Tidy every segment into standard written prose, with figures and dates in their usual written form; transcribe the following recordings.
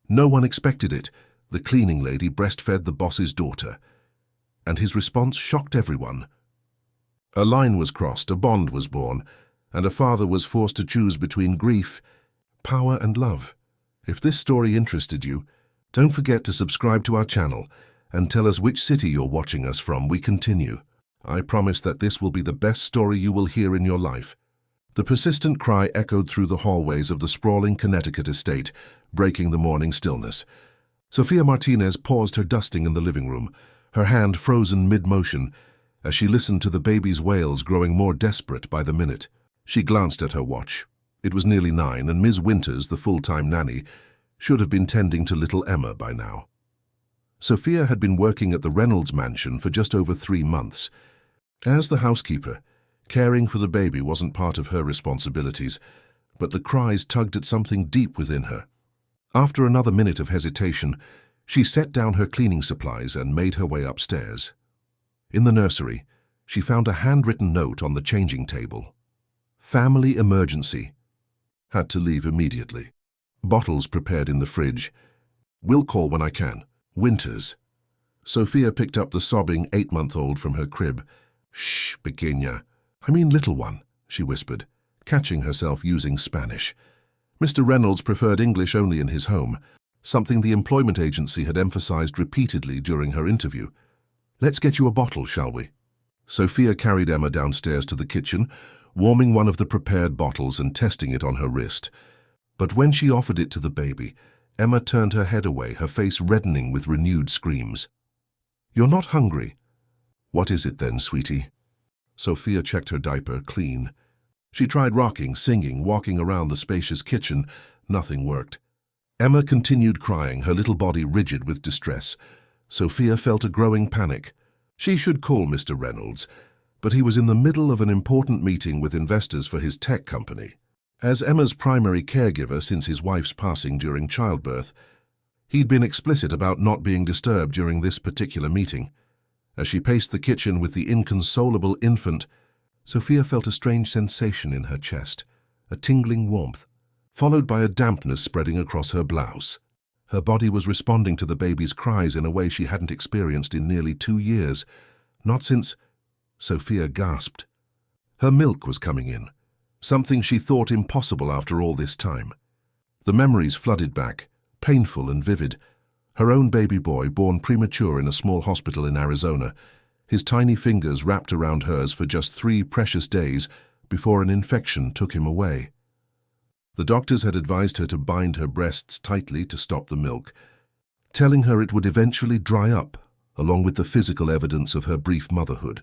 No one expected it. The cleaning lady breastfed the boss's daughter. And his response shocked everyone. A line was crossed, a bond was born, and a father was forced to choose between grief, power, and love. If this story interested you, don't forget to subscribe to our channel and tell us which city you're watching us from. We continue. I promise that this will be the best story you will hear in your life. The persistent cry echoed through the hallways of the sprawling Connecticut estate, breaking the morning stillness. Sofia Martinez paused her dusting in the living room, her hand frozen mid-motion, as she listened to the baby's wails growing more desperate by the minute. She glanced at her watch. It was nearly 9, and Ms. Winters, the full-time nanny, should have been tending to little Emma by now. Sophia had been working at the Reynolds mansion for just over 3 months. As the housekeeper, caring for the baby wasn't part of her responsibilities, but the cries tugged at something deep within her. After another minute of hesitation, she set down her cleaning supplies and made her way upstairs. In the nursery, she found a handwritten note on the changing table. Family emergency. Had to leave immediately. Bottles prepared in the fridge. Will call when I can. Winters. Sophia picked up the sobbing 8-month-old from her crib. Shh, pequeña. I mean little one, she whispered, catching herself using Spanish. Mr. Reynolds preferred English only in his home, something the employment agency had emphasized repeatedly during her interview. Let's get you a bottle, shall we? Sophia carried Emma downstairs to the kitchen, warming one of the prepared bottles and testing it on her wrist. But when she offered it to the baby, Emma turned her head away, her face reddening with renewed screams. You're not hungry. What is it then, sweetie? Sophia checked her diaper, clean. She tried rocking, singing, walking around the spacious kitchen. Nothing worked. Emma continued crying, her little body rigid with distress. Sophia felt a growing panic. She should call Mr. Reynolds, but he was in the middle of an important meeting with investors for his tech company. As Emma's primary caregiver since his wife's passing during childbirth, he'd been explicit about not being disturbed during this particular meeting. As she paced the kitchen with the inconsolable infant, Sophia felt a strange sensation in her chest, a tingling warmth, followed by a dampness spreading across her blouse. Her body was responding to the baby's cries in a way she hadn't experienced in nearly 2 years, not since... Sophia gasped. Her milk was coming in, something she thought impossible after all this time. The memories flooded back, painful and vivid. Her own baby boy, born premature in a small hospital in Arizona, his tiny fingers wrapped around hers for just 3 precious days before an infection took him away. The doctors had advised her to bind her breasts tightly to stop the milk, telling her it would eventually dry up, along with the physical evidence of her brief motherhood.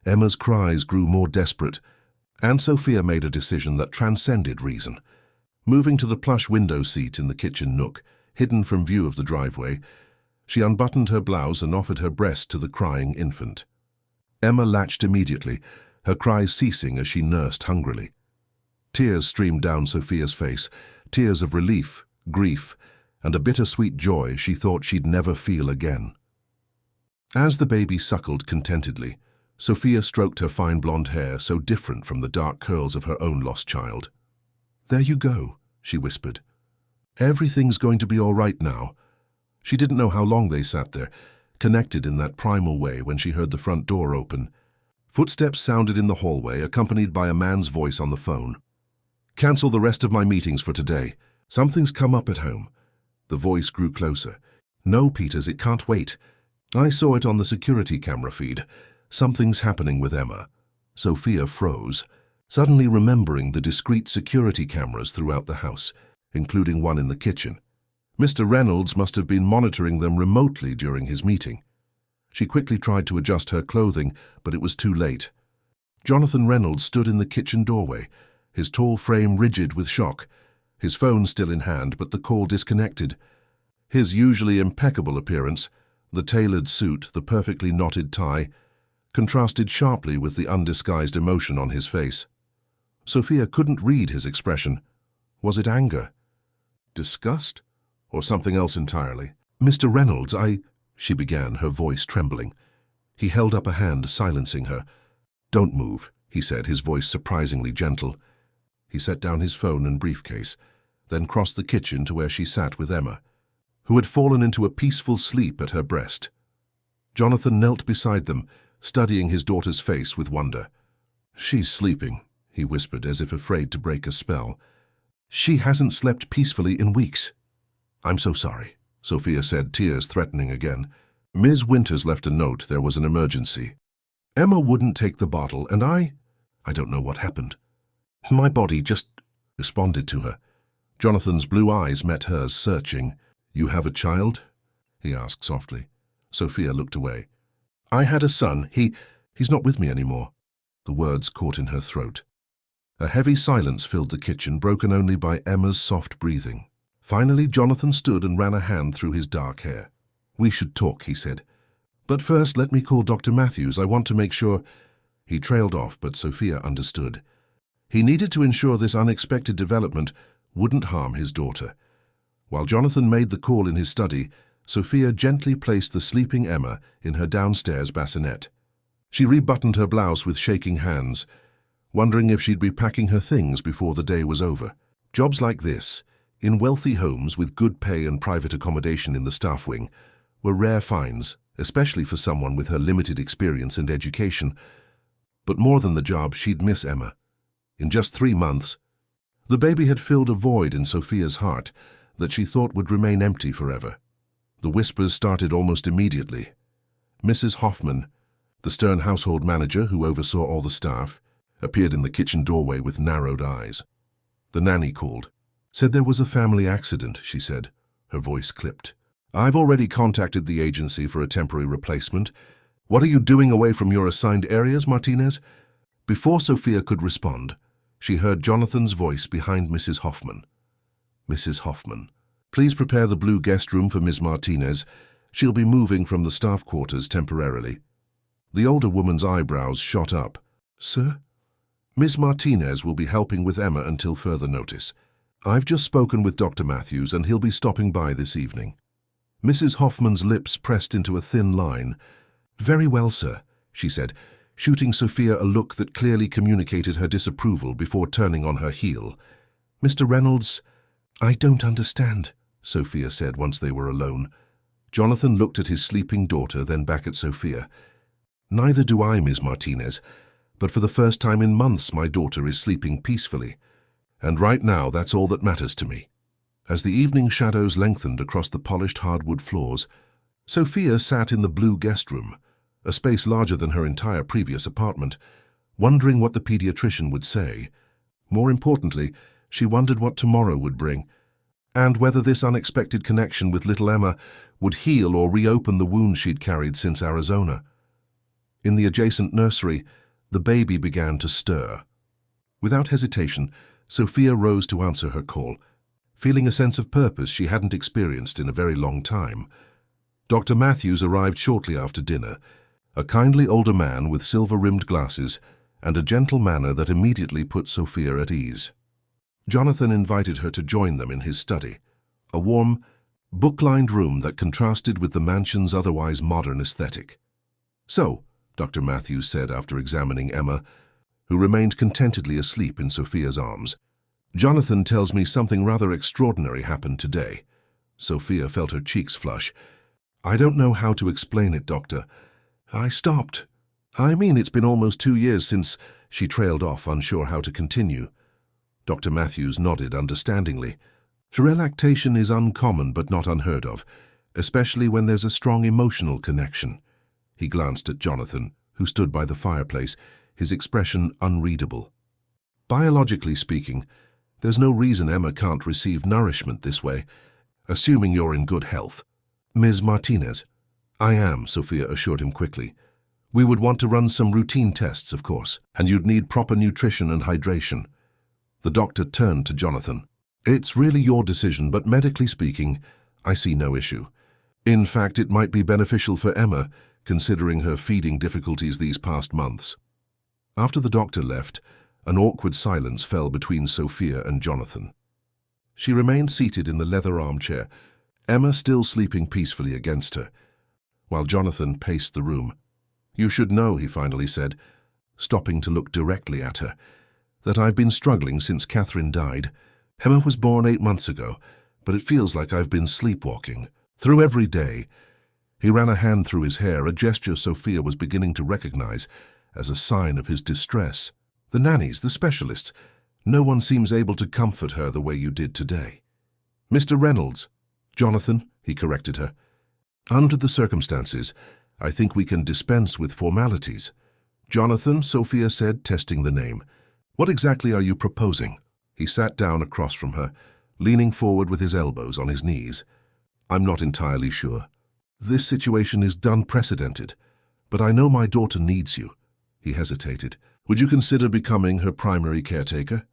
Emma's cries grew more desperate, and Sophia made a decision that transcended reason. Moving to the plush window seat in the kitchen nook, hidden from view of the driveway, she unbuttoned her blouse and offered her breast to the crying infant. Emma latched immediately, her cries ceasing as she nursed hungrily. Tears streamed down Sophia's face, tears of relief, grief, and a bittersweet joy she thought she'd never feel again. As the baby suckled contentedly, Sophia stroked her fine blonde hair, so different from the dark curls of her own lost child. There you go, she whispered. Everything's going to be all right now. She didn't know how long they sat there, connected in that primal way, when she heard the front door open. Footsteps sounded in the hallway, accompanied by a man's voice on the phone. Cancel the rest of my meetings for today. Something's come up at home. The voice grew closer. No, Peters, it can't wait. I saw it on the security camera feed. Something's happening with Emma. Sophia froze, suddenly remembering the discreet security cameras throughout the house, including one in the kitchen. Mr. Reynolds must have been monitoring them remotely during his meeting. She quickly tried to adjust her clothing, but it was too late. Jonathan Reynolds stood in the kitchen doorway, his tall frame rigid with shock, his phone still in hand, but the call disconnected. His usually impeccable appearance, the tailored suit, the perfectly knotted tie, contrasted sharply with the undisguised emotion on his face. Sophia couldn't read his expression. Was it anger? Disgust? Or something else entirely? Mr. Reynolds, she began, her voice trembling. He held up a hand, silencing her. Don't move, he said, his voice surprisingly gentle. He set down his phone and briefcase, then crossed the kitchen to where she sat with Emma. who had fallen into a peaceful sleep at her breast. Jonathan knelt beside them, studying his daughter's face with wonder. "She's sleeping," he whispered, as if afraid to break a spell. "She hasn't slept peacefully in weeks." "I'm so sorry," Sophia said, tears threatening again. "Ms. Winters left a note. There was an emergency. Emma wouldn't take the bottle, and I don't know what happened. My body just responded to her." Jonathan's blue eyes met hers, searching. "You have a child?" he asked softly. Sophia looked away. "I had a son. He's not with me anymore." The words caught in her throat. A heavy silence filled the kitchen, broken only by Emma's soft breathing. Finally, Jonathan stood and ran a hand through his dark hair. "We should talk," he said. "But first, let me call Dr. Matthews. I want to make sure—" He trailed off, but Sophia understood. He needed to ensure this unexpected development wouldn't harm his daughter. While Jonathan made the call in his study, Sophia gently placed the sleeping Emma in her downstairs bassinet. She rebuttoned her blouse with shaking hands, wondering if she'd be packing her things before the day was over. Jobs like this, in wealthy homes with good pay and private accommodation in the staff wing, were rare finds, especially for someone with her limited experience and education. But more than the job, she'd miss Emma. In just 3 months, the baby had filled a void in Sophia's heart that she thought would remain empty forever. The whispers started almost immediately. Mrs. Hoffman, the stern household manager who oversaw all the staff, appeared in the kitchen doorway with narrowed eyes. The nanny called. "Said there was a family accident," she said, her voice clipped. "I've already contacted the agency for a temporary replacement. What are you doing away from your assigned areas, Martinez?" Before Sophia could respond, she heard Jonathan's voice behind Mrs. Hoffman. "Mrs. Hoffman, please prepare the blue guest room for Ms. Martinez. She'll be moving from the staff quarters temporarily." The older woman's eyebrows shot up. "Sir?" "Ms. Martinez will be helping with Emma until further notice. I've just spoken with Dr. Matthews, and he'll be stopping by this evening." Mrs. Hoffman's lips pressed into a thin line. "Very well, sir," she said, shooting Sophia a look that clearly communicated her disapproval before turning on her heel. "Mr. Reynolds—" "I don't understand," Sophia said once they were alone. Jonathan looked at his sleeping daughter, then back at Sophia. "Neither do I, Ms. Martinez, but for the first time in months my daughter is sleeping peacefully. And right now that's all that matters to me." As the evening shadows lengthened across the polished hardwood floors, Sophia sat in the blue guest room, a space larger than her entire previous apartment, wondering what the pediatrician would say. More importantly, she wondered what tomorrow would bring, and whether this unexpected connection with little Emma would heal or reopen the wounds she'd carried since Arizona. In the adjacent nursery, the baby began to stir. Without hesitation, Sophia rose to answer her call, feeling a sense of purpose she hadn't experienced in a very long time. Dr. Matthews arrived shortly after dinner, a kindly older man with silver-rimmed glasses and a gentle manner that immediately put Sophia at ease. Jonathan invited her to join them in his study, a warm, book-lined room that contrasted with the mansion's otherwise modern aesthetic. "So," Dr. Matthews said after examining Emma, who remained contentedly asleep in Sophia's arms, "Jonathan tells me something rather extraordinary happened today." Sophia felt her cheeks flush. "I don't know how to explain it, Doctor. I stopped. It's been almost 2 years since—" She trailed off, unsure how to continue. Dr. Matthews nodded understandingly. "Relactation is uncommon but not unheard of, especially when there's a strong emotional connection." He glanced at Jonathan, who stood by the fireplace, his expression unreadable. "Biologically speaking, there's no reason Emma can't receive nourishment this way, assuming you're in good health." "Ms. Martinez?" "I am," Sophia assured him quickly. "We would want to run some routine tests, of course, and you'd need proper nutrition and hydration." The doctor turned to Jonathan. "It's really your decision, but medically speaking, I see no issue. In fact, it might be beneficial for Emma, considering her feeding difficulties these past months." After the doctor left, an awkward silence fell between Sophia and Jonathan. She remained seated in the leather armchair, Emma still sleeping peacefully against her, while Jonathan paced the room. "You should know," he finally said, stopping to look directly at her, "that I've been struggling since Catherine died. Emma was born 8 months ago, but it feels like I've been sleepwalking, Through every day, he ran a hand through his hair, a gesture Sophia was beginning to recognize as a sign of his distress. The nannies, the specialists, no one seems able to comfort her the way you did today. Mr. Reynolds. Jonathan, he corrected her. Under the circumstances, I think we can dispense with formalities. Jonathan, Sophia said, testing the name. What exactly are you proposing? He sat down across from her, leaning forward with his elbows on his knees. I'm not entirely sure. This situation is unprecedented, but I know my daughter needs you. He hesitated. Would you consider becoming her primary caretaker?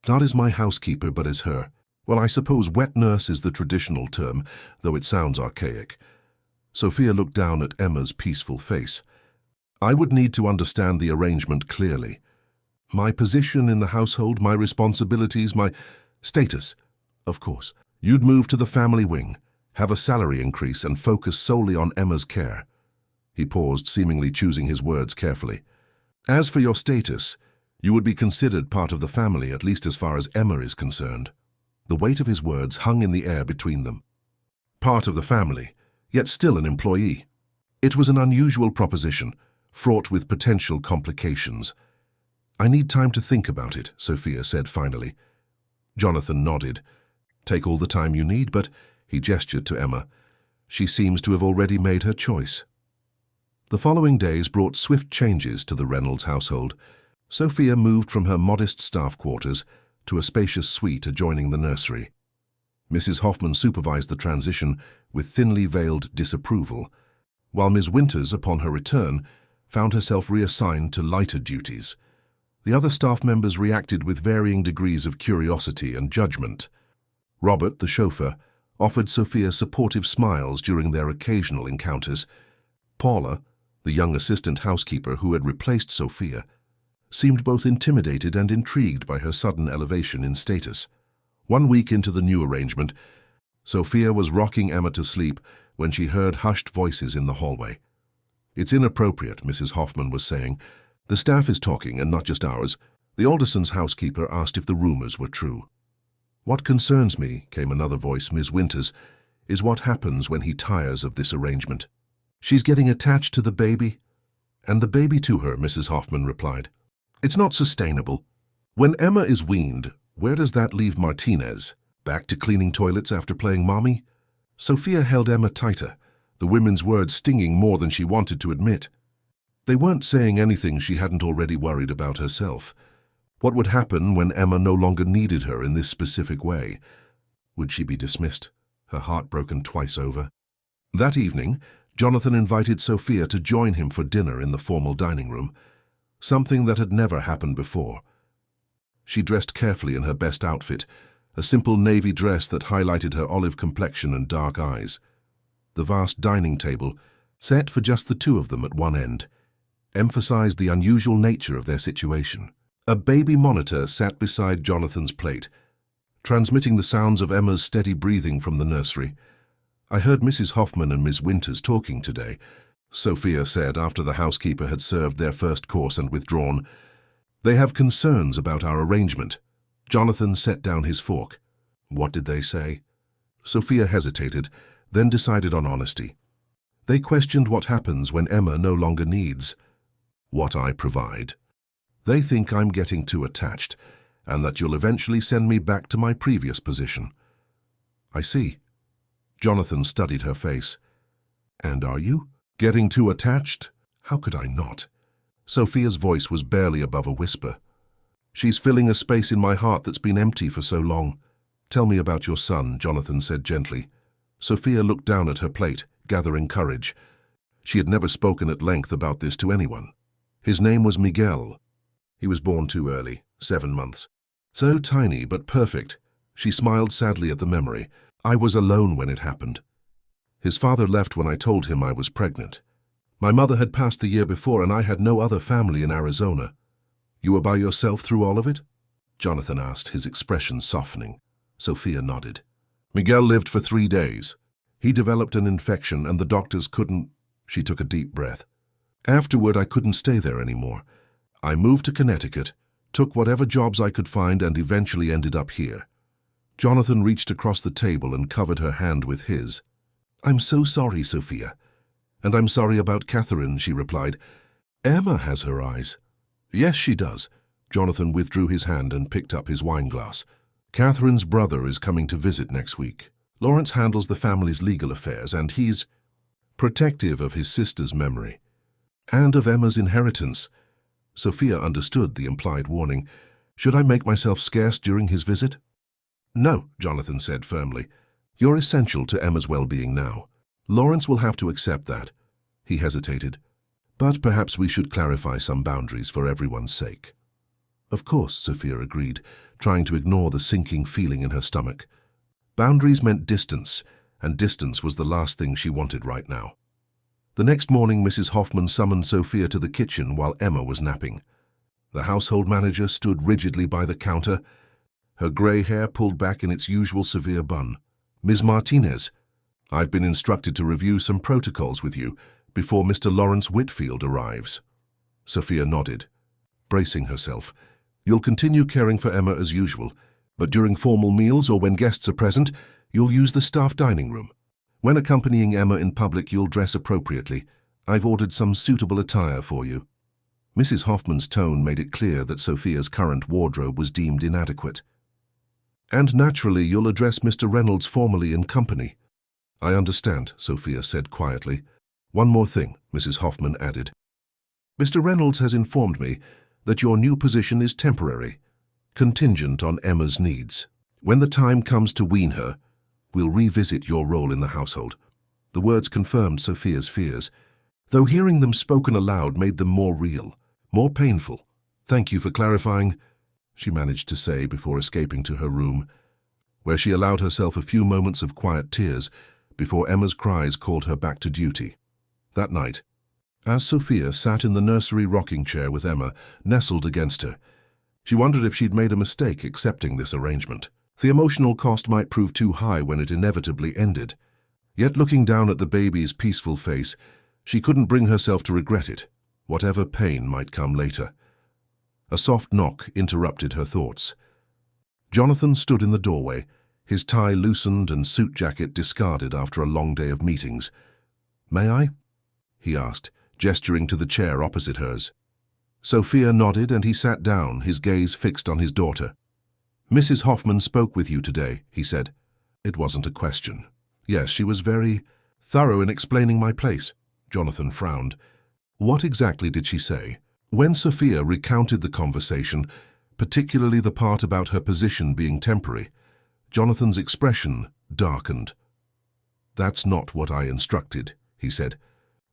Not as my housekeeper, but as her. Well, I suppose wet nurse is the traditional term, though it sounds archaic. Sophia looked down at Emma's peaceful face. I would need to understand the arrangement clearly. My position in the household, my responsibilities, my status. Of course, you'd move to the family wing, have a salary increase, and focus solely on Emma's care. He paused, seemingly choosing his words carefully. As for your status, you would be considered part of the family, at least as far as Emma is concerned. The weight of his words hung in the air between them. Part of the family, yet still an employee. It was an unusual proposition, fraught with potential complications. I need time to think about it, Sophia said finally. Jonathan nodded. Take all the time you need, but, he gestured to Emma, she seems to have already made her choice. The following days brought swift changes to the Reynolds household. Sophia moved from her modest staff quarters to a spacious suite adjoining the nursery. Mrs. Hoffman supervised the transition with thinly veiled disapproval, while Ms. Winters, upon her return, found herself reassigned to lighter duties. The other staff members reacted with varying degrees of curiosity and judgment. Robert, the chauffeur, offered Sophia supportive smiles during their occasional encounters. Paula, the young assistant housekeeper who had replaced Sophia, seemed both intimidated and intrigued by her sudden elevation in status. 1 week into the new arrangement, Sophia was rocking Emma to sleep when she heard hushed voices in the hallway. It's inappropriate, Mrs. Hoffman was saying. The staff is talking, and not just ours. The Aldersons' housekeeper asked if the rumors were true. What concerns me, came another voice, Ms. Winters, is what happens when he tires of this arrangement. She's getting attached to the baby. And the baby to her, Mrs. Hoffman replied. It's not sustainable. When Emma is weaned, where does that leave Martinez? Back to cleaning toilets after playing mommy? Sophia held Emma tighter, the women's words stinging more than she wanted to admit. They weren't saying anything she hadn't already worried about herself. What would happen when Emma no longer needed her in this specific way? Would she be dismissed, her heart broken twice over? That evening, Jonathan invited Sophia to join him for dinner in the formal dining room, something that had never happened before. She dressed carefully in her best outfit, a simple navy dress that highlighted her olive complexion and dark eyes. The vast dining table, set for just the two of them at one end, emphasized the unusual nature of their situation. A baby monitor sat beside Jonathan's plate, transmitting the sounds of Emma's steady breathing from the nursery. I heard Mrs. Hoffman and Miss Winters talking today, Sophia said after the housekeeper had served their first course and withdrawn. They have concerns about our arrangement. Jonathan set down his fork. What did they say? Sophia hesitated, then decided on honesty. They questioned what happens when Emma no longer needs what I provide. They think I'm getting too attached, and that you'll eventually send me back to my previous position. I see. Jonathan studied her face. And are you? Getting too attached? How could I not? Sophia's voice was barely above a whisper. She's filling a space in my heart that's been empty for so long. Tell me about your son, Jonathan said gently. Sophia looked down at her plate, gathering courage. She had never spoken at length about this to anyone. His name was Miguel. He was born too early, 7 months. So tiny but perfect. She smiled sadly at the memory. I was alone when it happened. His father left when I told him I was pregnant. My mother had passed the year before and I had no other family in Arizona. You were by yourself through all of it? Jonathan asked, his expression softening. Sophia nodded. Miguel lived for 3 days. He developed an infection and the doctors couldn't... She took a deep breath. Afterward, I couldn't stay there anymore. I moved to Connecticut, took whatever jobs I could find and eventually ended up here. Jonathan reached across the table and covered her hand with his. "I'm so sorry, Sophia." "And I'm sorry about Catherine," she replied. "Emma has her eyes." "Yes, she does." Jonathan withdrew his hand and picked up his wineglass. "Catherine's brother is coming to visit next week. Lawrence handles the family's legal affairs, and he's protective of his sister's memory. And of Emma's inheritance." Sophia understood the implied warning. "Should I make myself scarce during his visit?" "No," Jonathan said firmly. "You're essential to Emma's well-being now. Lawrence will have to accept that." He hesitated. "But perhaps we should clarify some boundaries for everyone's sake." "Of course," Sophia agreed, trying to ignore the sinking feeling in her stomach. Boundaries meant distance, and distance was the last thing she wanted right now. The next morning, Mrs. Hoffman summoned Sophia to the kitchen while Emma was napping. The household manager stood rigidly by the counter, her grey hair pulled back in its usual severe bun. "Ms. Martinez, I've been instructed to review some protocols with you before Mr. Lawrence Whitfield arrives." Sophia nodded, bracing herself. "You'll continue caring for Emma as usual, but during formal meals or when guests are present, you'll use the staff dining room. When accompanying Emma in public, you'll dress appropriately. I've ordered some suitable attire for you." Mrs. Hoffman's tone made it clear that Sophia's current wardrobe was deemed inadequate. "And naturally, you'll address Mr. Reynolds formally in company." "I understand," Sophia said quietly. "One more thing," Mrs. Hoffman added. "Mr. Reynolds has informed me that your new position is temporary, contingent on Emma's needs. When the time comes to wean her, we'll revisit your role in the household." The words confirmed Sophia's fears, though hearing them spoken aloud made them more real, more painful. "Thank you for clarifying," she managed to say before escaping to her room, where she allowed herself a few moments of quiet tears before Emma's cries called her back to duty. That night, as Sophia sat in the nursery rocking chair with Emma nestled against her, she wondered if she'd made a mistake accepting this arrangement. The emotional cost might prove too high when it inevitably ended. Yet looking down at the baby's peaceful face, she couldn't bring herself to regret it, whatever pain might come later. A soft knock interrupted her thoughts. Jonathan stood in the doorway, his tie loosened and suit jacket discarded after a long day of meetings. "May I?" he asked, gesturing to the chair opposite hers. Sophia nodded and he sat down, his gaze fixed on his daughter. "Mrs. Hoffman spoke with you today," he said. It wasn't a question. "Yes, she was very thorough in explaining my place." Jonathan frowned. "What exactly did she say?" When Sophia recounted the conversation, particularly the part about her position being temporary, Jonathan's expression darkened. "That's not what I instructed," he said.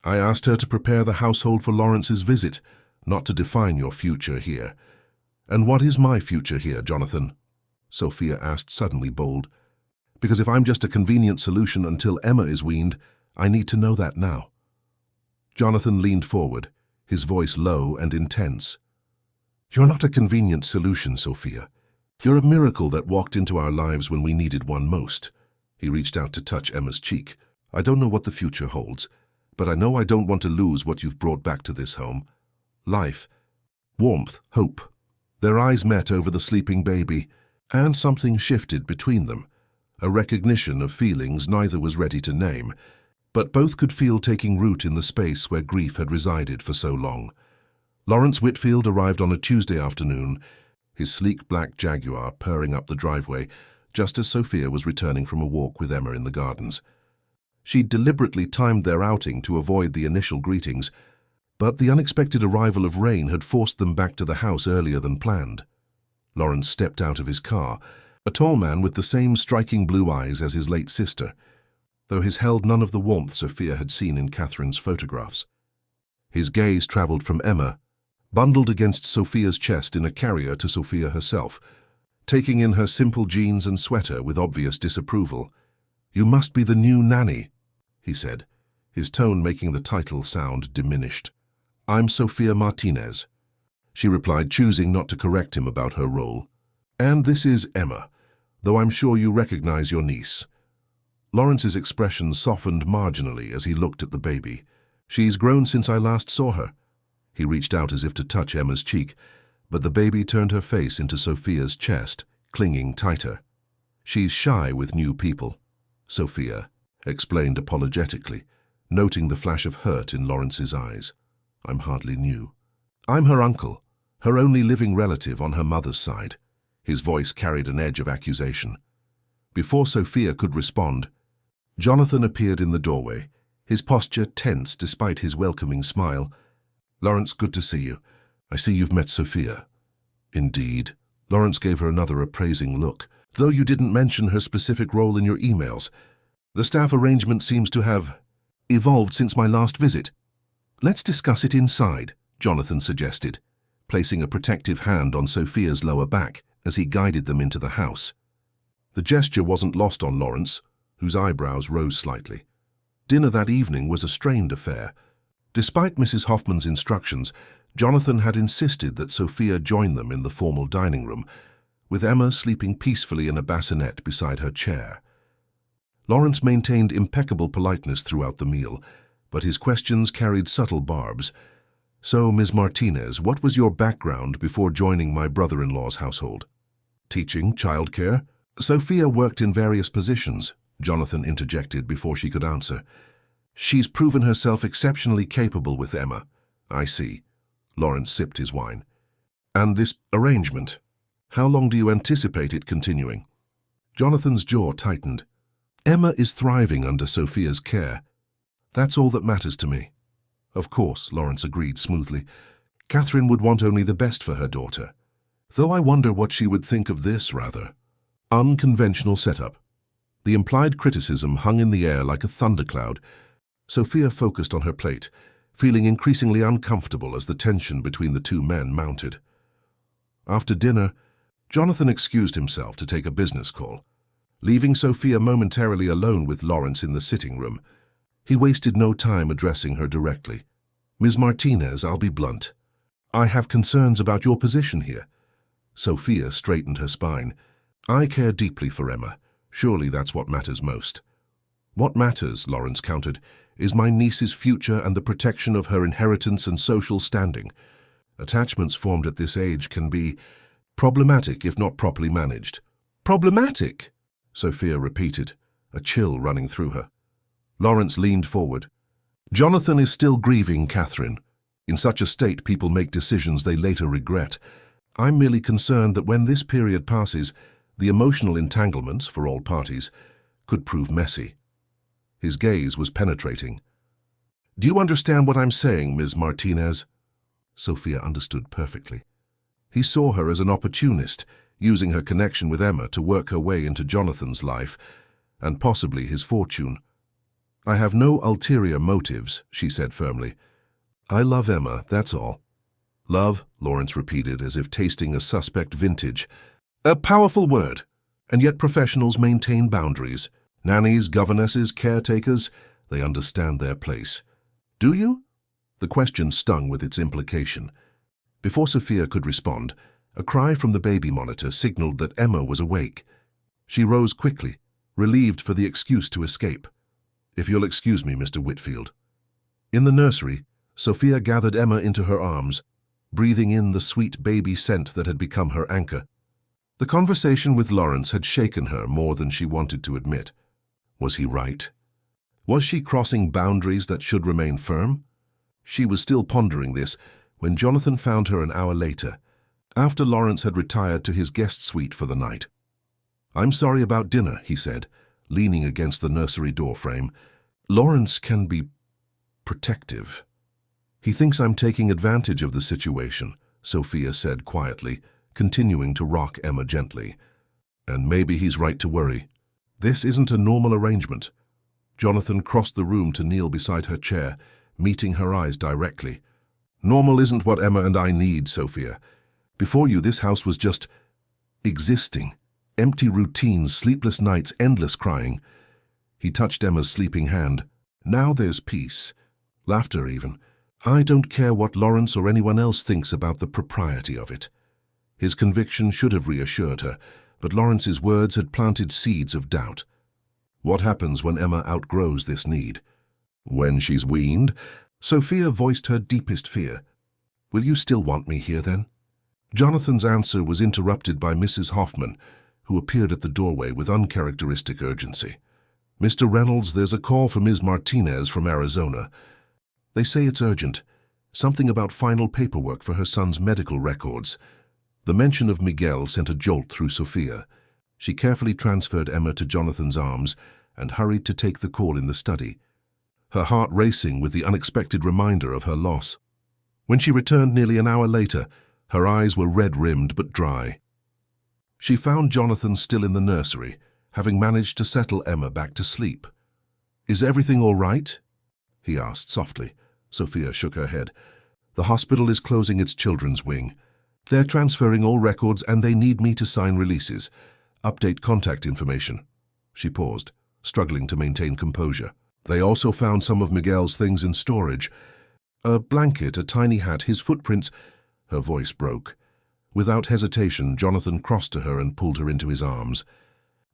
"I asked her to prepare the household for Lawrence's visit, not to define your future here." "And what is my future here, Jonathan?" Sophia asked, suddenly bold. "Because if I'm just a convenient solution until Emma is weaned, I need to know that now." Jonathan leaned forward, his voice low and intense. "You're not a convenient solution, Sophia. You're a miracle that walked into our lives when we needed one most." He reached out to touch Emma's cheek. "I don't know what the future holds, but I know I don't want to lose what you've brought back to this home. Life, warmth, hope." Their eyes met over the sleeping baby, and something shifted between them, a recognition of feelings neither was ready to name, but both could feel taking root in the space where grief had resided for so long. Lawrence Whitfield arrived on a Tuesday afternoon, his sleek black Jaguar purring up the driveway, just as Sophia was returning from a walk with Emma in the gardens. She'd deliberately timed their outing to avoid the initial greetings, but the unexpected arrival of rain had forced them back to the house earlier than planned. Lawrence stepped out of his car, a tall man with the same striking blue eyes as his late sister, though his held none of the warmth Sophia had seen in Catherine's photographs. His gaze travelled from Emma, bundled against Sophia's chest in a carrier, to Sophia herself, taking in her simple jeans and sweater with obvious disapproval. "You must be the new nanny," he said, his tone making the title sound diminished. "I'm Sophia Martinez," she replied, choosing not to correct him about her role. "And this is Emma, though I'm sure you recognize your niece." Lawrence's expression softened marginally as he looked at the baby. "She's grown since I last saw her." He reached out as if to touch Emma's cheek, but the baby turned her face into Sophia's chest, clinging tighter. "She's shy with new people, Sophia," explained apologetically, noting the flash of hurt in Lawrence's eyes. I'm hardly new. I'm her uncle, her only living relative on her mother's side. His voice carried an edge of accusation. Before Sophia could respond, Jonathan appeared in the doorway, his posture tense despite his welcoming smile. Lawrence, good to see you. I see you've met Sophia. Indeed. Lawrence gave her another appraising look. Though you didn't mention her specific role in your emails, the staff arrangement seems to have evolved since my last visit. Let's discuss it inside, Jonathan suggested, placing a protective hand on Sophia's lower back as he guided them into the house. The gesture wasn't lost on Lawrence, whose eyebrows rose slightly. Dinner that evening was a strained affair. Despite Mrs. Hoffman's instructions, Jonathan had insisted that Sophia join them in the formal dining room, with Emma sleeping peacefully in a bassinet beside her chair. Lawrence maintained impeccable politeness throughout the meal, but his questions carried subtle barbs. So, Ms. Martinez, what was your background before joining my brother-in-law's household? Teaching, childcare? Sophia worked in various positions, Jonathan interjected before she could answer. She's proven herself exceptionally capable with Emma. I see. Lawrence sipped his wine. And this arrangement? How long do you anticipate it continuing? Jonathan's jaw tightened. Emma is thriving under Sophia's care. That's all that matters to me. Of course, Lawrence agreed smoothly. Catherine would want only the best for her daughter. Though I wonder what she would think of this rather unconventional setup. The implied criticism hung in the air like a thundercloud. Sophia focused on her plate, feeling increasingly uncomfortable as the tension between the two men mounted. After dinner, Jonathan excused himself to take a business call. Leaving Sophia momentarily alone with Lawrence in the sitting room, he wasted no time addressing her directly. Ms. Martinez, I'll be blunt. I have concerns about your position here. Sophia straightened her spine. I care deeply for Emma. Surely that's what matters most. What matters, Lawrence countered, is my niece's future and the protection of her inheritance and social standing. Attachments formed at this age can be problematic if not properly managed. Problematic? Sophia repeated, a chill running through her. Lawrence leaned forward. Jonathan is still grieving Catherine. In such a state, people make decisions they later regret. I'm merely concerned that when this period passes, the emotional entanglements, for all parties, could prove messy. His gaze was penetrating. Do you understand what I'm saying, Ms. Martinez? Sophia understood perfectly. He saw her as an opportunist, using her connection with Emma to work her way into Jonathan's life, and possibly his fortune. I have no ulterior motives, she said firmly. I love Emma, that's all. Love, Lawrence repeated as if tasting a suspect vintage. A powerful word, and yet professionals maintain boundaries. Nannies, governesses, caretakers, they understand their place. Do you? The question stung with its implication. Before Sophia could respond, a cry from the baby monitor signaled that Emma was awake. She rose quickly, relieved for the excuse to escape. If you'll excuse me, Mr. Whitfield. In the nursery, Sophia gathered Emma into her arms, breathing in the sweet baby scent that had become her anchor. The conversation with Lawrence had shaken her more than she wanted to admit. Was he right? Was she crossing boundaries that should remain firm? She was still pondering this when Jonathan found her an hour later, after Lawrence had retired to his guest suite for the night. I'm sorry about dinner, he said, leaning against the nursery door frame. Lawrence can be protective. He thinks I'm taking advantage of the situation, Sophia said quietly, continuing to rock Emma gently. And maybe he's right to worry. This isn't a normal arrangement. Jonathan crossed the room to kneel beside her chair, meeting her eyes directly. Normal isn't what Emma and I need, Sophia. Before you, this house was just existing. Empty routines, sleepless nights, endless crying. He touched Emma's sleeping hand. Now there's peace. Laughter, even. I don't care what Lawrence or anyone else thinks about the propriety of it. His conviction should have reassured her, but Lawrence's words had planted seeds of doubt. What happens when Emma outgrows this need? When she's weaned? Sophia voiced her deepest fear. Will you still want me here, then? Jonathan's answer was interrupted by Mrs. Hoffman, who appeared at the doorway with uncharacteristic urgency. "Mr. Reynolds, there's a call for Ms. Martinez from Arizona. They say it's urgent. Something about final paperwork for her son's medical records." The mention of Miguel sent a jolt through Sophia. She carefully transferred Emma to Jonathan's arms and hurried to take the call in the study, her heart racing with the unexpected reminder of her loss. When she returned nearly an hour later, her eyes were red-rimmed but dry. She found Jonathan still in the nursery, having managed to settle Emma back to sleep. "Is everything all right?" he asked softly. Sophia shook her head. "The hospital is closing its children's wing. They're transferring all records and they need me to sign releases. Update contact information." She paused, struggling to maintain composure. "They also found some of Miguel's things in storage. A blanket, a tiny hat, his footprints—" Her voice broke. Without hesitation, Jonathan crossed to her and pulled her into his arms.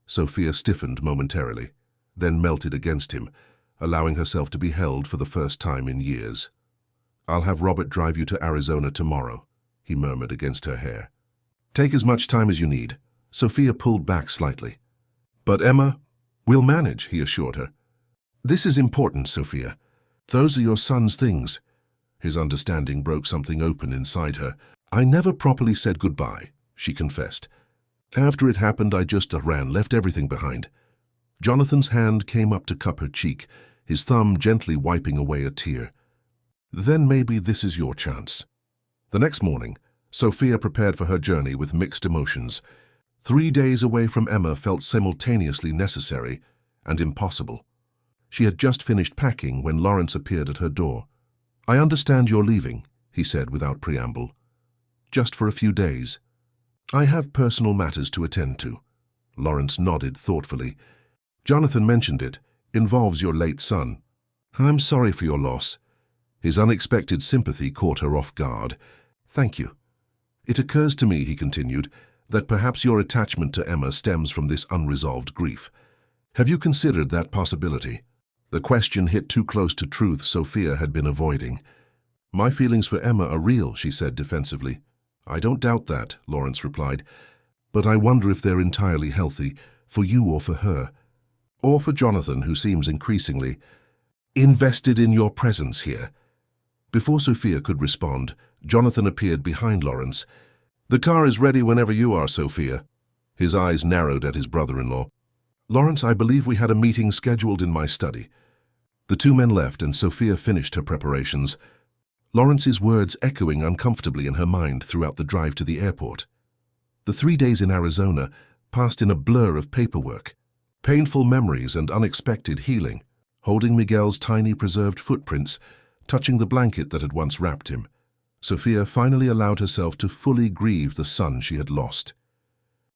Sophia stiffened momentarily, then melted against him, allowing herself to be held for the first time in years. "I'll have Robert drive you to Arizona tomorrow," he murmured against her hair. "Take as much time as you need." Sophia pulled back slightly. "But Emma, we'll manage," he assured her. "This is important, Sophia. Those are your son's things." His understanding broke something open inside her. "I never properly said goodbye," she confessed. "After it happened, I just left everything behind." Jonathan's hand came up to cup her cheek, his thumb gently wiping away a tear. "Then maybe this is your chance." The next morning, Sophia prepared for her journey with mixed emotions. 3 days away from Emma felt simultaneously necessary and impossible. She had just finished packing when Lawrence appeared at her door. "I understand you're leaving," he said without preamble. "Just for a few days." "I have personal matters to attend to." Lawrence nodded thoughtfully. "Jonathan mentioned it. Involves your late son." "I'm sorry for your loss." His unexpected sympathy caught her off guard. "Thank you. It occurs to me," he continued, "that perhaps your attachment to Emma stems from this unresolved grief. Have you considered that possibility?" The question hit too close to truth Sophia had been avoiding. "My feelings for Emma are real," she said defensively. "I don't doubt that," Lawrence replied. "But I wonder if they're entirely healthy, for you or for her. Or for Jonathan, who seems increasingly invested in your presence here." Before Sophia could respond, Jonathan appeared behind Lawrence. "The car is ready whenever you are, Sophia." His eyes narrowed at his brother-in-law. "Lawrence, I believe we had a meeting scheduled in my study." The two men left and Sophia finished her preparations, Lawrence's words echoing uncomfortably in her mind throughout the drive to the airport. The 3 days in Arizona passed in a blur of paperwork, painful memories and unexpected healing, holding Miguel's tiny preserved footprints, touching the blanket that had once wrapped him. Sophia finally allowed herself to fully grieve the son she had lost.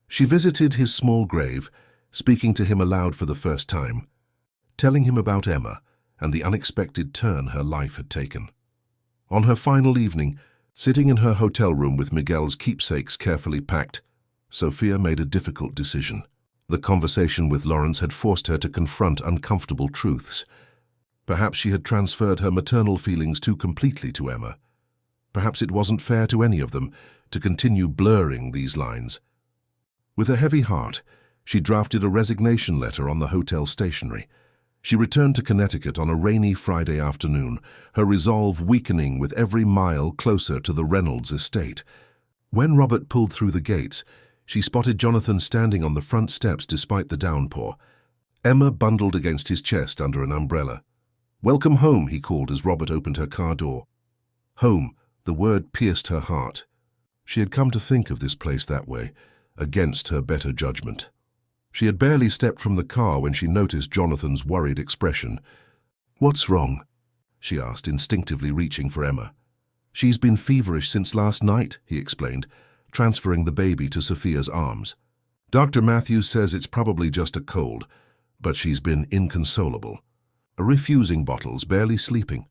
She visited his small grave, speaking to him aloud for the first time, telling him about Emma and the unexpected turn her life had taken. On her final evening, sitting in her hotel room with Miguel's keepsakes carefully packed, Sophia made a difficult decision. The conversation with Lawrence had forced her to confront uncomfortable truths. Perhaps she had transferred her maternal feelings too completely to Emma. Perhaps it wasn't fair to any of them to continue blurring these lines. With a heavy heart, she drafted a resignation letter on the hotel stationery. She returned to Connecticut on a rainy Friday afternoon, her resolve weakening with every mile closer to the Reynolds estate. When Robert pulled through the gates, she spotted Jonathan standing on the front steps despite the downpour. Emma bundled against his chest under an umbrella. "Welcome home," he called as Robert opened her car door. Home, the word pierced her heart. She had come to think of this place that way, against her better judgment. She had barely stepped from the car when she noticed Jonathan's worried expression. "What's wrong?" she asked, instinctively reaching for Emma. "She's been feverish since last night," he explained, transferring the baby to Sophia's arms. "Dr. Matthews says it's probably just a cold, but she's been inconsolable. Refusing bottles, barely sleeping."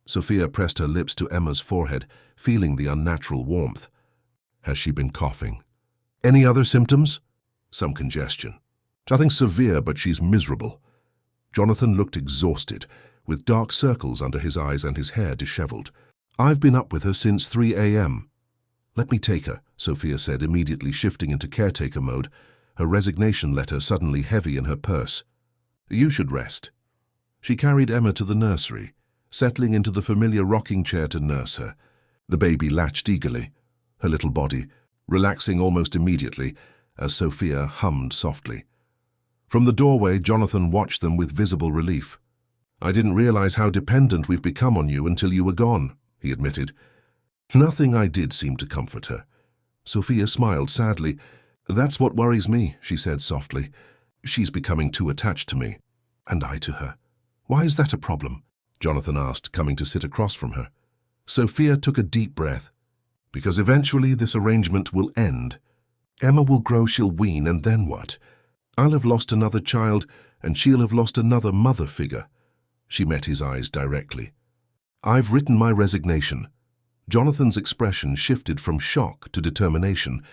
Sophia pressed her lips to Emma's forehead, feeling the unnatural warmth. "Has she been coughing?" "Any other symptoms?" "Some congestion. Nothing severe, but she's miserable." Jonathan looked exhausted, with dark circles under his eyes and his hair disheveled. "I've been up with her since 3 a.m. "Let me take her," Sophia said, immediately shifting into caretaker mode, her resignation letter suddenly heavy in her purse. You should rest." She carried Emma to the nursery, settling into the familiar rocking chair to nurse her. The baby latched eagerly, her little body relaxing almost immediately as Sophia hummed softly. From the doorway, Jonathan watched them with visible relief. "I didn't realize how dependent we've become on you until you were gone," he admitted. Nothing I did seemed to comfort her. Sophia smiled sadly. "That's what worries me," she said softly. "She's becoming too attached to me, and I to her." "Why is that a problem?" Jonathan asked, coming to sit across from her. Sophia took a deep breath. "Because eventually this arrangement will end. Emma will grow, she'll wean, and then what? I'll have lost another child, and she'll have lost another mother figure." She met his eyes directly. "I've written my resignation." Jonathan's expression shifted from shock to determination.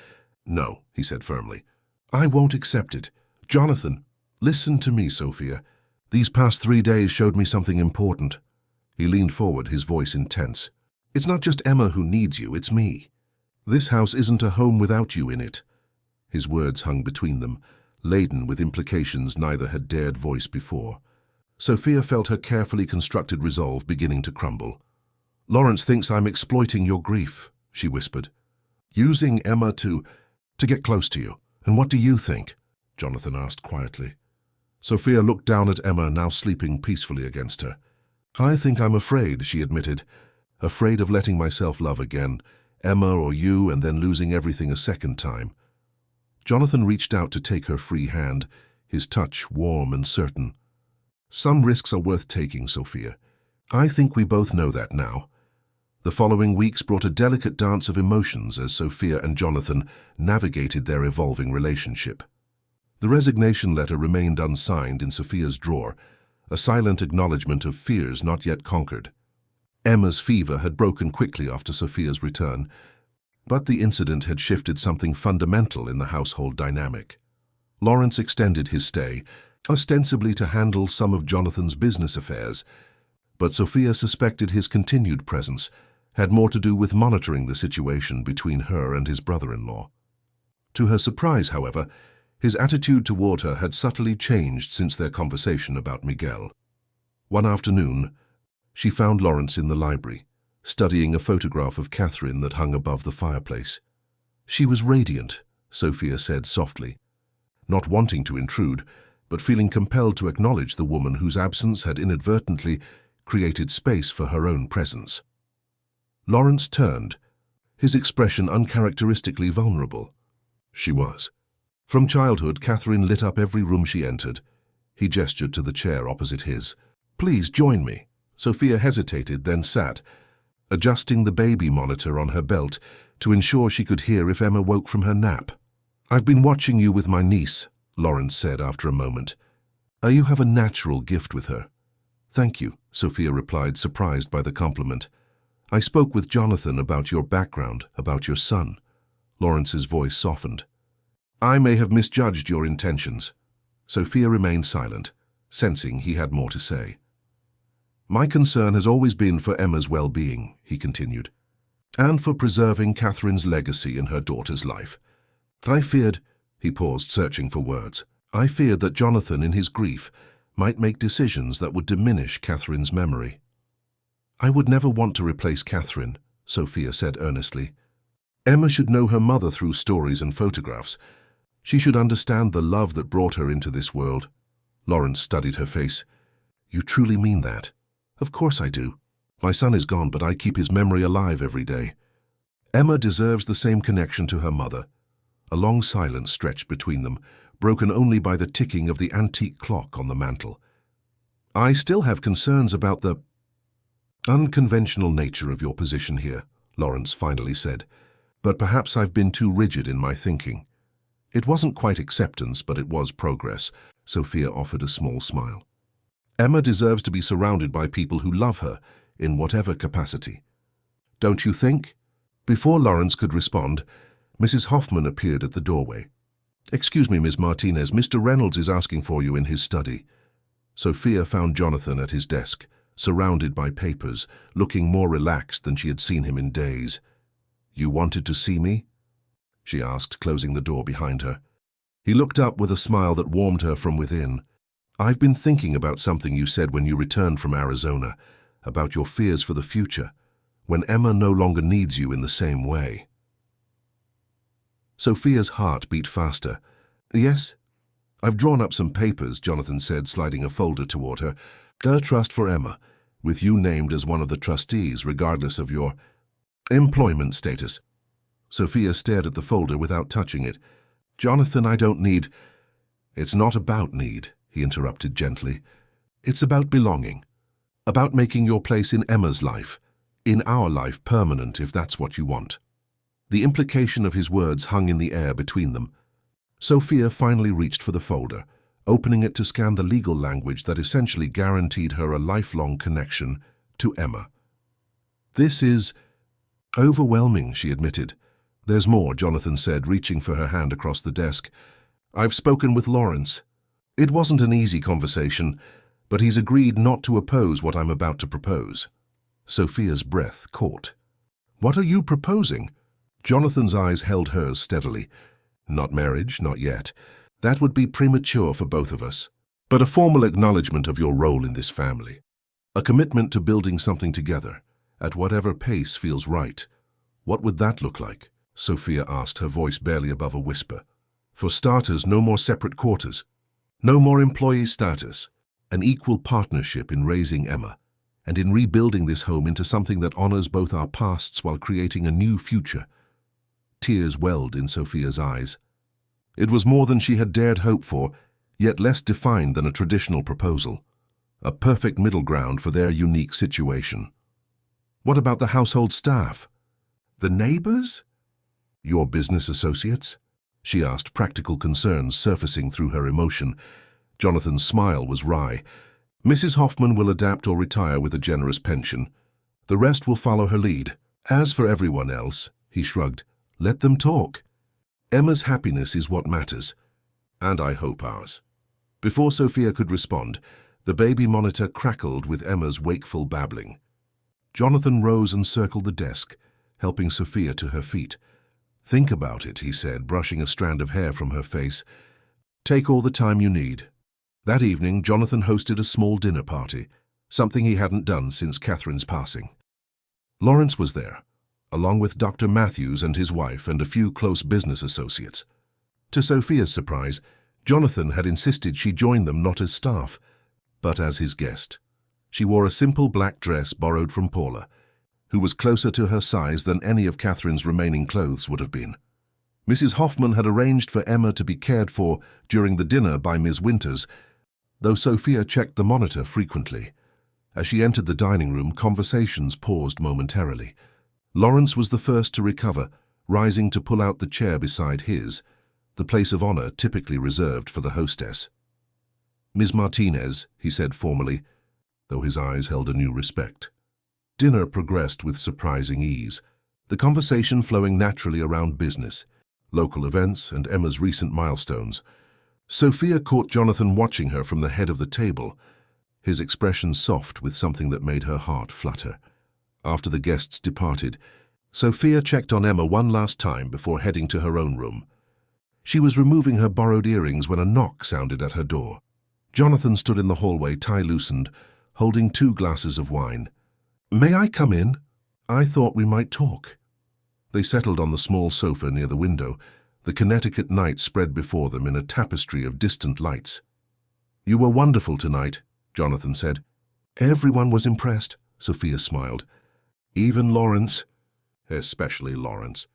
"No," he said firmly. "I won't accept it. Jonathan, listen to me, Sophia. These past 3 days showed me something important." He leaned forward, his voice intense. "It's not just Emma who needs you, it's me. This house isn't a home without you in it." His words hung between them, laden with implications neither had dared voice before. Sophia felt her carefully constructed resolve beginning to crumble. "Lawrence thinks I'm exploiting your grief," she whispered. "Using Emma to get close to you. And what do you think?" Jonathan asked quietly. Sophia looked down at Emma, now sleeping peacefully against her. "I think I'm afraid," she admitted. "Afraid of letting myself love again, Emma or you, and then losing everything a second time." Jonathan reached out to take her free hand, his touch warm and certain. "Some risks are worth taking, Sophia. I think we both know that now." The following weeks brought a delicate dance of emotions as Sophia and Jonathan navigated their evolving relationship. The resignation letter remained unsigned in Sophia's drawer, a silent acknowledgement of fears not yet conquered. Emma's fever had broken quickly after Sophia's return, but the incident had shifted something fundamental in the household dynamic. Lawrence extended his stay, ostensibly to handle some of Jonathan's business affairs, but Sophia suspected his continued presence had more to do with monitoring the situation between her and his brother-in-law. To her surprise, however, his attitude toward her had subtly changed since their conversation about Miguel. One afternoon, she found Lawrence in the library, studying a photograph of Catherine that hung above the fireplace. She was radiant, Sophia said softly, not wanting to intrude, but feeling compelled to acknowledge the woman whose absence had inadvertently created space for her own presence. Lawrence turned, his expression uncharacteristically vulnerable. She was. From childhood, Catherine lit up every room she entered. He gestured to the chair opposite his. "Please join me." Sophia hesitated, then sat, adjusting the baby monitor on her belt to ensure she could hear if Emma woke from her nap. "I've been watching you with my niece," Lawrence said after a moment. "You have a natural gift with her." "Thank you," Sophia replied, surprised by the compliment. "I spoke with Jonathan about your background, about your son." Lawrence's voice softened. "I may have misjudged your intentions." Sophia remained silent, sensing he had more to say. "My concern has always been for Emma's well-being," he continued, "and for preserving Catherine's legacy in her daughter's life. I feared," he paused, searching for words, "I feared that Jonathan, in his grief, might make decisions that would diminish Catherine's memory." "I would never want to replace Catherine," Sophia said earnestly. "Emma should know her mother through stories and photographs. She should understand the love that brought her into this world." Lawrence studied her face. "You truly mean that?" "Of course I do. My son is gone, but I keep his memory alive every day. Emma deserves the same connection to her mother." A long silence stretched between them, broken only by the ticking of the antique clock on the mantel. "I still have concerns about the unconventional nature of your position here," Lawrence finally said, "but perhaps I've been too rigid in my thinking." "It wasn't quite acceptance, but it was progress," Sophia offered a small smile. "Emma deserves to be surrounded by people who love her, in whatever capacity. Don't you think?" Before Lawrence could respond, Mrs. Hoffman appeared at the doorway. "Excuse me, Miss Martinez, Mr. Reynolds is asking for you in his study." Sophia found Jonathan at his desk, surrounded by papers, looking more relaxed than she had seen him in days. "You wanted to see me?" she asked, closing the door behind her. He looked up with a smile that warmed her from within. I've been thinking about something you said when you returned from Arizona, about your fears for the future, when Emma no longer needs you in the same way. Sophia's heart beat faster. Yes, I've drawn up some papers, Jonathan said, sliding a folder toward her. A trust for Emma, with you named as one of the trustees, regardless of your employment status. Sophia stared at the folder without touching it. Jonathan, I don't need... It's not about need, he interrupted gently. It's about belonging. About making your place in Emma's life, in our life, permanent, if that's what you want. The implication of his words hung in the air between them. Sophia finally reached for the folder, opening it to scan the legal language that essentially guaranteed her a lifelong connection to Emma. This is overwhelming, she admitted. There's more, Jonathan said, reaching for her hand across the desk. I've spoken with Lawrence. It wasn't an easy conversation, but he's agreed not to oppose what I'm about to propose. Sophia's breath caught. What are you proposing? Jonathan's eyes held hers steadily. Not marriage, not yet. That would be premature for both of us. But a formal acknowledgement of your role in this family. A commitment to building something together, at whatever pace feels right. What would that look like? Sophia asked, her voice barely above a whisper. For starters, no more separate quarters. No more employee status. An equal partnership in raising Emma, and in rebuilding this home into something that honors both our pasts while creating a new future. Tears welled in Sophia's eyes. It was more than she had dared hope for, yet less defined than a traditional proposal. A perfect middle ground for their unique situation. What about the household staff? The neighbors? Your business associates? She asked, practical concerns surfacing through her emotion. Jonathan's smile was wry. Mrs. Hoffman will adapt or retire with a generous pension. The rest will follow her lead. As for everyone else, he shrugged, let them talk. Emma's happiness is what matters, and I hope ours. Before Sophia could respond, the baby monitor crackled with Emma's wakeful babbling. Jonathan rose and circled the desk, helping Sophia to her feet. Think about it, he said, brushing a strand of hair from her face. Take all the time you need. That evening, Jonathan hosted a small dinner party, something he hadn't done since Catherine's passing. Lawrence was there, along with Dr. Matthews and his wife and a few close business associates. To Sophia's surprise, Jonathan had insisted she join them not as staff, but as his guest. She wore a simple black dress borrowed from Paula, who was closer to her size than any of Catherine's remaining clothes would have been. Mrs. Hoffman had arranged for Emma to be cared for during the dinner by Ms. Winters, though Sophia checked the monitor frequently. As she entered the dining room, conversations paused momentarily. Lawrence was the first to recover, rising to pull out the chair beside his, the place of honor typically reserved for the hostess. Ms. Martinez, he said formally, though his eyes held a new respect. Dinner progressed with surprising ease, the conversation flowing naturally around business, local events, and Emma's recent milestones. Sophia caught Jonathan watching her from the head of the table, his expression soft with something that made her heart flutter. After the guests departed, Sophia checked on Emma one last time before heading to her own room. She was removing her borrowed earrings when a knock sounded at her door. Jonathan stood in the hallway, tie loosened, holding 2 glasses of wine. May I come in? I thought we might talk. They settled on the small sofa near the window, the Connecticut night spread before them in a tapestry of distant lights. You were wonderful tonight, Jonathan said. Everyone was impressed, Sophia smiled. Even Lawrence? Especially Lawrence.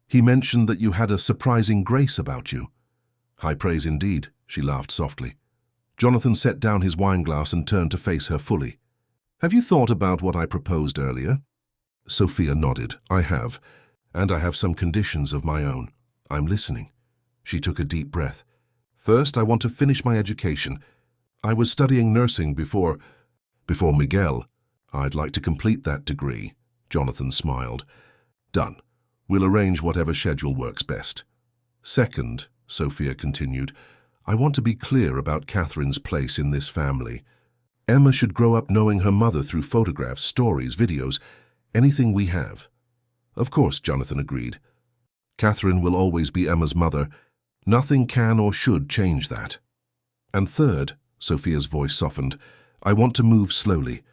He mentioned that you had a surprising grace about you. High praise indeed, she laughed softly. Jonathan set down his wineglass and turned to face her fully. Have you thought about what I proposed earlier? Sophia nodded. I have, and I have some conditions of my own. I'm listening. She took a deep breath. First, I want to finish my education. I was studying nursing before Miguel. I'd like to complete that degree. Jonathan smiled. Done. We'll arrange whatever schedule works best. Second, Sophia continued, I want to be clear about Catherine's place in this family. Emma should grow up knowing her mother through photographs, stories, videos, anything we have. Of course, Jonathan agreed. Catherine will always be Emma's mother. Nothing can or should change that. And third, Sophia's voice softened. "I want to move slowly.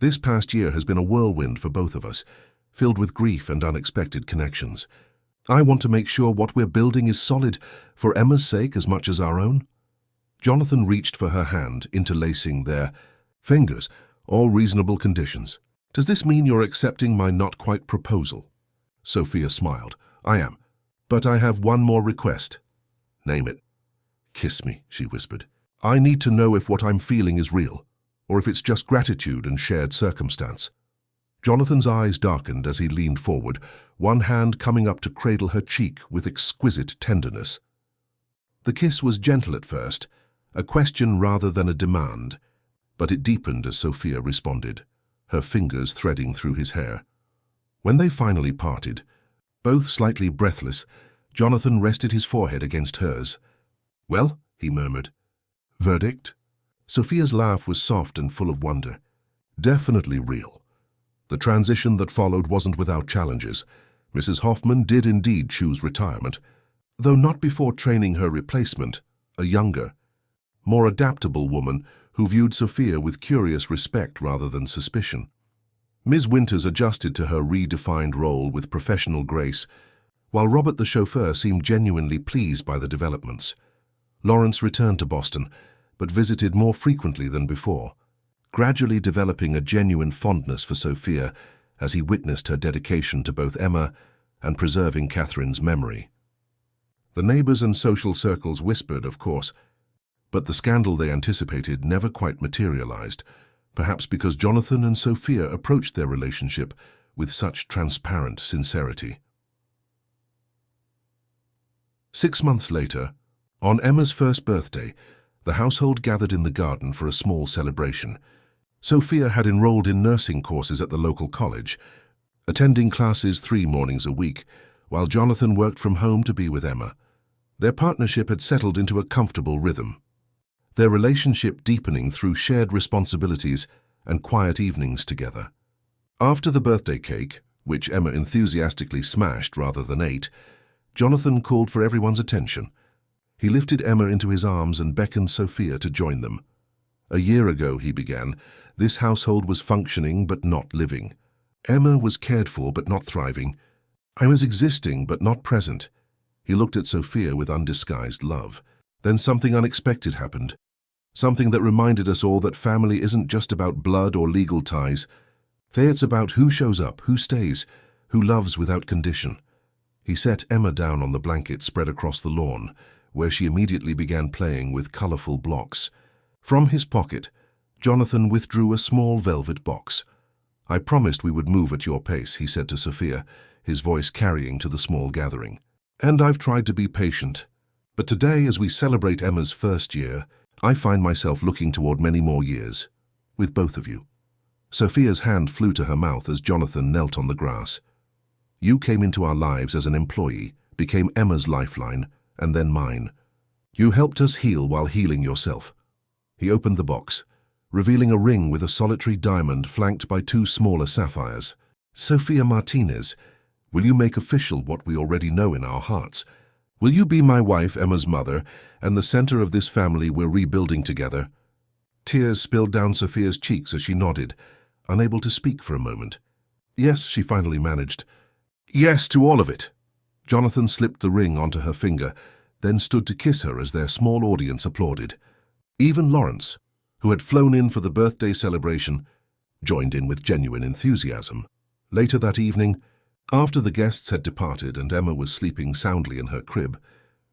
This past year has been a whirlwind for both of us, filled with grief and unexpected connections. I want to make sure what we're building is solid, for Emma's sake as much as our own." Jonathan reached for her hand, interlacing their fingers. "All reasonable conditions. Does this mean you're accepting my not-quite proposal?" Sophia smiled. "I am. But I have one more request." "Name it." "Kiss me," she whispered. "I need to know if what I'm feeling is real, or if it's just gratitude and shared circumstance." Jonathan's eyes darkened as he leaned forward, one hand coming up to cradle her cheek with exquisite tenderness. The kiss was gentle at first, a question rather than a demand, but it deepened as Sophia responded, her fingers threading through his hair. When they finally parted, both slightly breathless, Jonathan rested his forehead against hers. "Well," he murmured. "Verdict?" Sophia's laugh was soft and full of wonder. "Definitely real." The transition that followed wasn't without challenges. Mrs. Hoffman did indeed choose retirement, though not before training her replacement, a younger, more adaptable woman who viewed Sophia with curious respect rather than suspicion. Ms. Winters adjusted to her redefined role with professional grace, while Robert the chauffeur seemed genuinely pleased by the developments. Lawrence returned to Boston, but visited more frequently than before, gradually developing a genuine fondness for Sophia as he witnessed her dedication to both Emma and preserving Catherine's memory. The neighbors and social circles whispered, of course, but the scandal they anticipated never quite materialized, perhaps because Jonathan and Sophia approached their relationship with such transparent sincerity. 6 months later, on Emma's first birthday, the household gathered in the garden for a small celebration. Sophia had enrolled in nursing courses at the local college, attending classes 3 mornings a week, while Jonathan worked from home to be with Emma. Their partnership had settled into a comfortable rhythm, their relationship deepening through shared responsibilities and quiet evenings together. After the birthday cake, which Emma enthusiastically smashed rather than ate, Jonathan called for everyone's attention. He lifted Emma into his arms and beckoned Sophia to join them. "A year ago," he began, "this household was functioning but not living. Emma was cared for but not thriving. I was existing but not present." He looked at Sophia with undisguised love. Then something unexpected happened. Something that reminded us all that family isn't just about blood or legal ties. It's about who shows up, who stays, who loves without condition. He set Emma down on the blanket spread across the lawn, where she immediately began playing with colorful blocks. From his pocket, Jonathan withdrew a small velvet box. "I promised we would move at your pace," he said to Sophia, his voice carrying to the small gathering. "And I've tried to be patient. But today, as we celebrate Emma's first year, I find myself looking toward many more years, with both of you." Sophia's hand flew to her mouth as Jonathan knelt on the grass. "You came into our lives as an employee, became Emma's lifeline, and then mine. You helped us heal while healing yourself." He opened the box, revealing a ring with a solitary diamond flanked by 2 smaller sapphires. "Sophia Martinez, will you make official what we already know in our hearts? Will you be my wife, Emma's mother, and the center of this family we're rebuilding together?" Tears spilled down Sophia's cheeks as she nodded, unable to speak for a moment. "Yes," she finally managed. "Yes to all of it." Jonathan slipped the ring onto her finger, then stood to kiss her as their small audience applauded. Even Lawrence, who had flown in for the birthday celebration, joined in with genuine enthusiasm. Later that evening, after the guests had departed and Emma was sleeping soundly in her crib,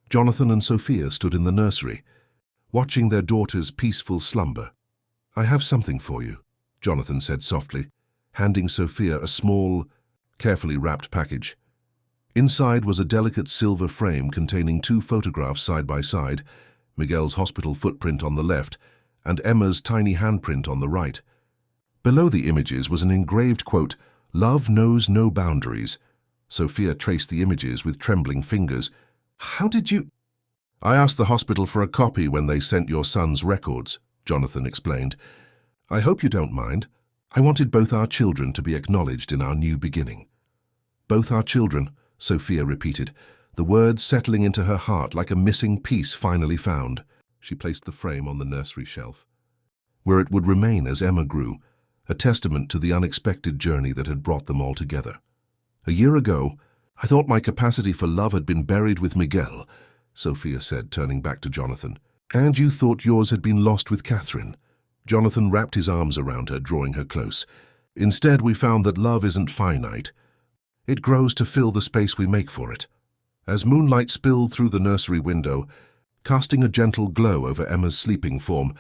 Jonathan and Sophia stood in the nursery, watching their daughter's peaceful slumber. "I have something for you," Jonathan said softly, handing Sophia a small, carefully wrapped package. Inside was a delicate silver frame containing 2 photographs side by side, Miguel's hospital footprint on the left and Emma's tiny handprint on the right. Below the images was an engraved quote, "Love knows no boundaries." Sophia traced the images with trembling fingers. "How did you—" "I asked the hospital for a copy when they sent your son's records," Jonathan explained. "I hope you don't mind. I wanted both our children to be acknowledged in our new beginning." "Both our children," Sophia repeated, the words settling into her heart like a missing piece finally found. She placed the frame on the nursery shelf, where it would remain as Emma grew, a testament to the unexpected journey that had brought them all together. "A year ago, I thought my capacity for love had been buried with Miguel," Sophia said, turning back to Jonathan. "And you thought yours had been lost with Catherine." Jonathan wrapped his arms around her, drawing her close. "Instead, we found that love isn't finite. It grows to fill the space we make for it." As moonlight spilled through the nursery window, casting a gentle glow over Emma's sleeping form,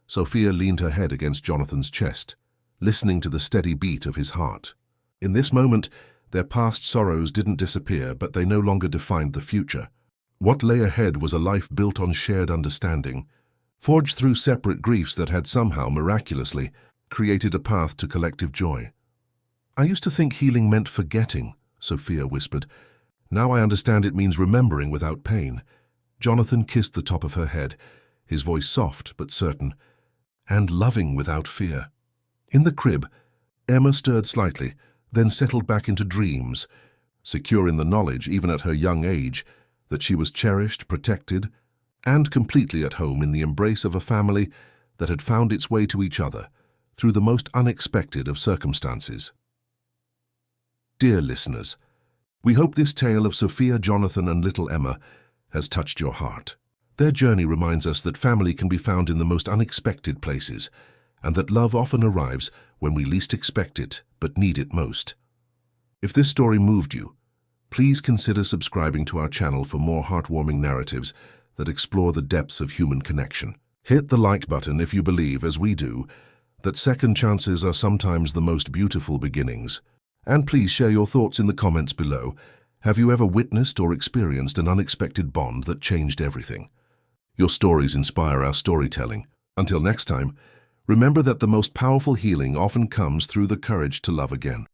Sophia leaned her head against Jonathan's chest, listening to the steady beat of his heart. In this moment, their past sorrows didn't disappear, but they no longer defined the future. What lay ahead was a life built on shared understanding, forged through separate griefs that had somehow, miraculously, created a path to collective joy. "I used to think healing meant forgetting," Sophia whispered. "Now I understand it means remembering without pain." Jonathan kissed the top of her head, his voice soft but certain, "And loving without fear." In the crib, Emma stirred slightly, then settled back into dreams, secure in the knowledge, even at her young age, that she was cherished, protected, and completely at home in the embrace of a family that had found its way to each other through the most unexpected of circumstances. Dear listeners, we hope this tale of Sophia, Jonathan, and little Emma has touched your heart. Their journey reminds us that family can be found in the most unexpected places, and that love often arrives when we least expect it but need it most. If this story moved you, please consider subscribing to our channel for more heartwarming narratives that explore the depths of human connection. Hit the like button if you believe, as we do, that second chances are sometimes the most beautiful beginnings. And please share your thoughts in the comments below. Have you ever witnessed or experienced an unexpected bond that changed everything? Your stories inspire our storytelling. Until next time, remember that the most powerful healing often comes through the courage to love again.